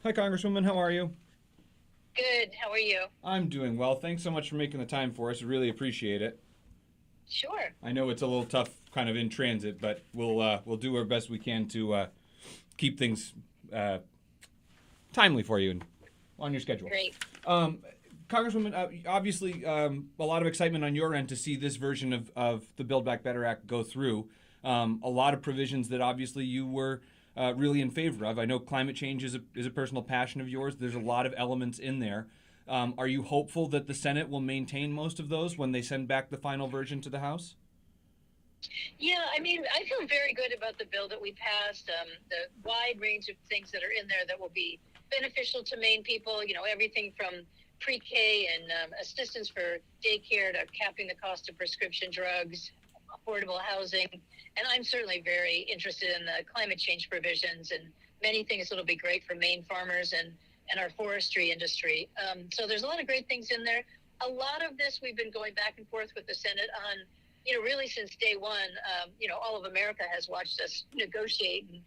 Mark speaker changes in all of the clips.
Speaker 1: Hi, Congresswoman. How are you?
Speaker 2: Good. How are you?
Speaker 1: I'm doing well. Thanks so much for making the time for us. I really appreciate it.
Speaker 2: Sure.
Speaker 1: I know it's a little tough, kind of in transit, but we'll do our best we can to keep things uh, timely for you and on your schedule.
Speaker 2: Great.
Speaker 1: Um, Congresswoman, obviously, a lot of excitement on your end to see this version of the Build Back Better Act go through. A lot of provisions that obviously you were really in favor of. I know climate change is a personal passion of yours. There's a lot of elements in there. Are you hopeful that the Senate will maintain most of those when they send back the final version to the House?
Speaker 2: Yeah, I feel very good about the bill that we passed. The wide range of things that are in there that will be beneficial to Maine people. Everything from pre-K and assistance for daycare to capping the cost of prescription drugs, affordable housing, and I'm certainly very interested in the climate change provisions and many things that'll be great for Maine farmers and our forestry industry. So there's a lot of great things in there. A lot of this we've been going back and forth with the Senate on, really since day one. All of America has watched us negotiate and,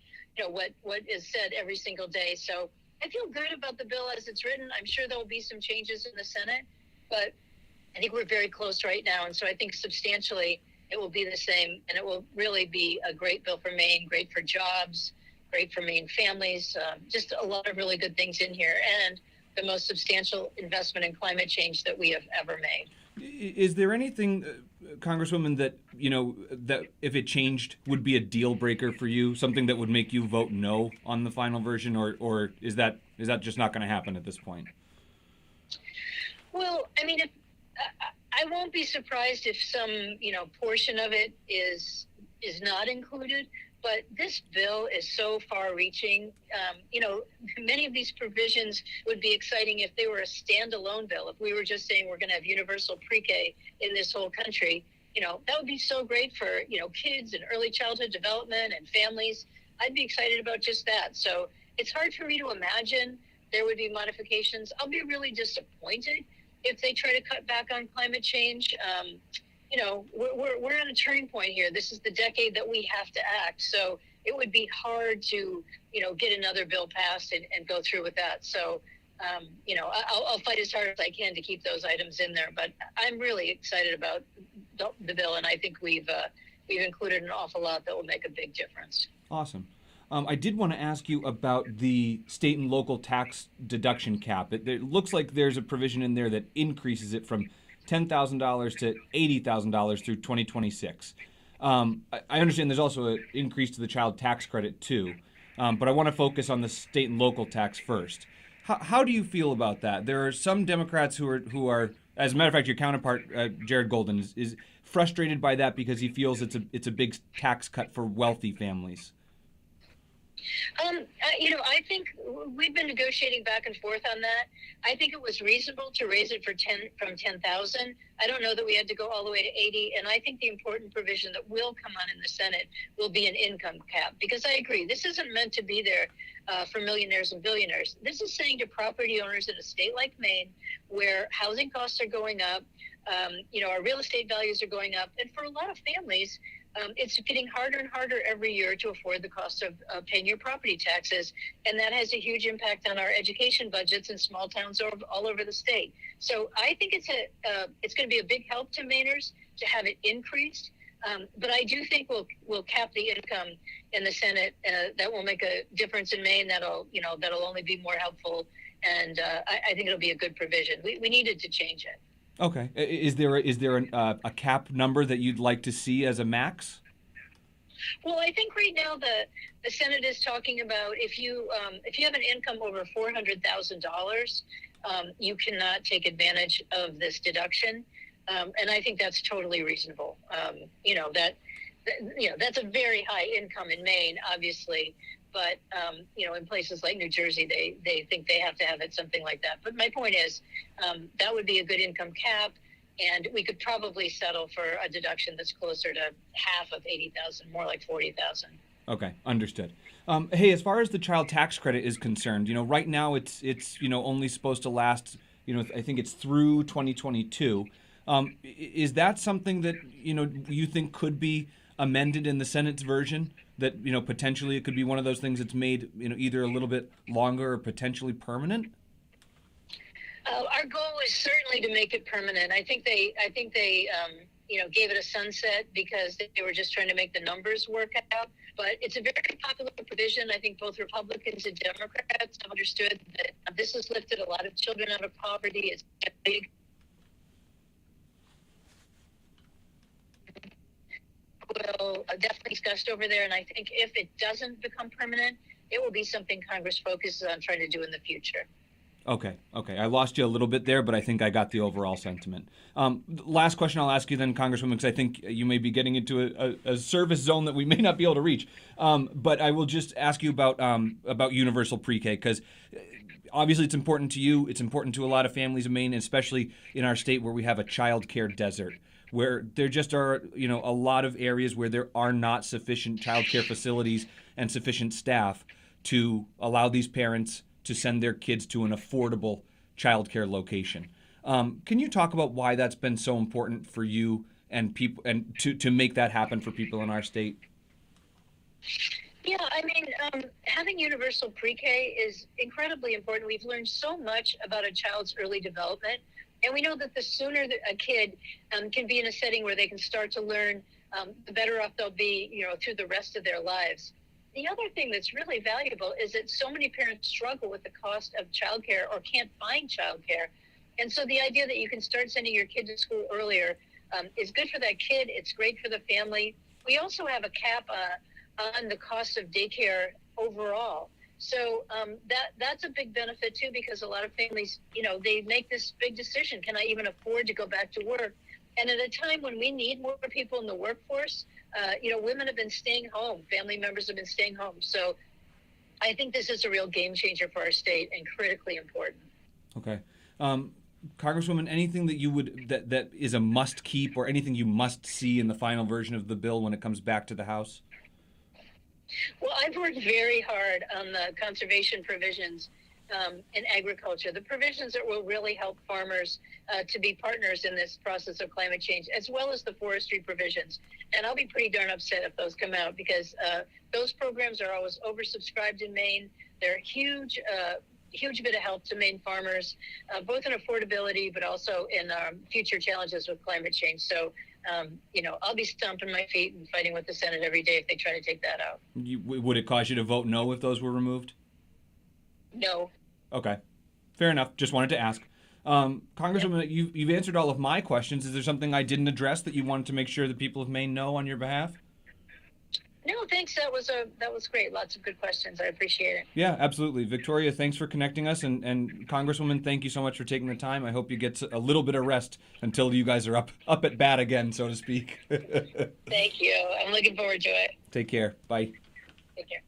Speaker 2: what is said every single day. So I feel good about the bill as it's written. I'm sure there will be some changes in the Senate, but I think we're very close right now. And so I think substantially it will be the same, and it will really be a great bill for Maine, great for jobs, great for Maine families, just a lot of really good things in here, and the most substantial investment in climate change that we have ever made.
Speaker 1: Is there anything, Congresswoman, that that if it changed would be a deal breaker for you? Something that would make you vote no on the final version, or is that just not going to happen at this point?
Speaker 2: Well, if I won't be surprised if some, portion of it is not included. But this bill is so far-reaching. Many of these provisions would be exciting if they were a standalone bill. If we were just saying we're going to have universal pre-K in this whole country, that would be so great for kids and early childhood development and families. I'd be excited about just that. So it's hard for me to imagine there would be modifications. I'll be really disappointed if they try to cut back on climate change. We're at a turning point here. This is the decade that we have to act. So it would be hard to, get another bill passed and go through with that. So, I'll fight as hard as I can to keep those items in there. But I'm really excited about the bill, and I think we've included an awful lot that will make a big difference.
Speaker 1: Awesome. I did want to ask you about the state and local tax deduction cap. It looks like there's a provision in there that increases it from $10,000 to $80,000 through 2026. I understand there's also an increase to the child tax credit too, but I want to focus on the state and local tax first. How do you feel about that? There are some Democrats who are, as a matter of fact, your counterpart Jared Golden is frustrated by that because he feels it's a big tax cut for wealthy families.
Speaker 2: I think we've been negotiating back and forth on that. I think it was reasonable to raise it from 10,000. I don't know that we had to go all the way to 80. And I think the important provision that will come on in the Senate will be an income cap, because I agree, this isn't meant to be there for millionaires and billionaires. This is saying to property owners in a state like Maine, where housing costs are going up, our real estate values are going up, and for a lot of families, it's getting harder and harder every year to afford the cost of paying your property taxes, and that has a huge impact on our education budgets in small towns all over the state. So I think it's going to be a big help to Mainers to have it increased, but I do think we'll cap the income in the Senate. That will make a difference in Maine. That'll only be more helpful, and I think it'll be a good provision. We needed to change it.
Speaker 1: Okay. Is there a cap number that you'd like to see as a max?
Speaker 2: Well, I think right now the Senate is talking about if you have an income over $400,000, you cannot take advantage of this deduction, and I think that's totally reasonable. That's a very high income in Maine, obviously, but in places like New Jersey, they think they have to have it something like that. But my point is, that would be a good income cap, and we could probably settle for a deduction that's closer to half of 80,000, more like 40,000.
Speaker 1: Okay, understood. Hey, as far as the child tax credit is concerned, right now it's only supposed to last, I think it's through 2022. Is that something that you think could be amended in the Senate's version that, potentially it could be one of those things that's made, either a little bit longer or potentially permanent?
Speaker 2: Our goal is certainly to make it permanent. I think they gave it a sunset because they were just trying to make the numbers work out. But it's a very popular provision. I think both Republicans and Democrats have understood that this has lifted a lot of children out of poverty. It's will definitely discussed over there. And I think if it doesn't become permanent, it will be something Congress focuses on trying to do in the future.
Speaker 1: Okay. I lost you a little bit there, but I think I got the overall sentiment. Last question I'll ask you then, Congresswoman, because I think you may be getting into a service zone that we may not be able to reach. But I will just ask you about universal pre-K, because obviously it's important to you. It's important to a lot of families in Maine, especially in our state where we have a child care desert, where there just are, a lot of areas where there are not sufficient child care facilities and sufficient staff to allow these parents to send their kids to an affordable childcare location. Can you talk about why that's been so important for you and people, and to make that happen for people in our state?
Speaker 2: Yeah, I mean, having universal pre-K is incredibly important. We've learned so much about a child's early development, and we know that the sooner that a kid can be in a setting where they can start to learn, the better off they'll be, through the rest of their lives. The other thing that's really valuable is that so many parents struggle with the cost of childcare or can't find childcare. And so the idea that you can start sending your kid to school earlier is good for that kid. It's great for the family. We also have a cap on the cost of daycare overall. So that's a big benefit too, because a lot of families, they make this big decision. Can I even afford to go back to work? And at a time when we need more people in the workforce, women have been staying home. Family members have been staying home. So I think this is a real game changer for our state and critically important.
Speaker 1: Okay. Congresswoman, anything that is a must keep or anything you must see in the final version of the bill when it comes back to the House?
Speaker 2: Well, I've worked very hard on the conservation provisions in agriculture, the provisions that will really help farmers to be partners in this process of climate change, as well as the forestry provisions. And I'll be pretty darn upset if those come out, because those programs are always oversubscribed in Maine. They're a huge bit of help to Maine farmers, both in affordability, but also in future challenges with climate change. So, I'll be stomping my feet and fighting with the Senate every day if they try to take that out.
Speaker 1: Would it cause you to vote no if those were removed?
Speaker 2: No.
Speaker 1: Okay. Fair enough. Just wanted to ask. Congresswoman, you've answered all of my questions. Is there something I didn't address that you wanted to make sure the people of Maine know on your behalf?
Speaker 2: No, thanks. That was great. Lots of good questions. I appreciate it.
Speaker 1: Yeah, absolutely. Victoria, thanks for connecting us. And Congresswoman, thank you so much for taking the time. I hope you get a little bit of rest until you guys are up at bat again, so to speak.
Speaker 2: Thank you. I'm looking forward to it.
Speaker 1: Take care. Bye.
Speaker 2: Take care.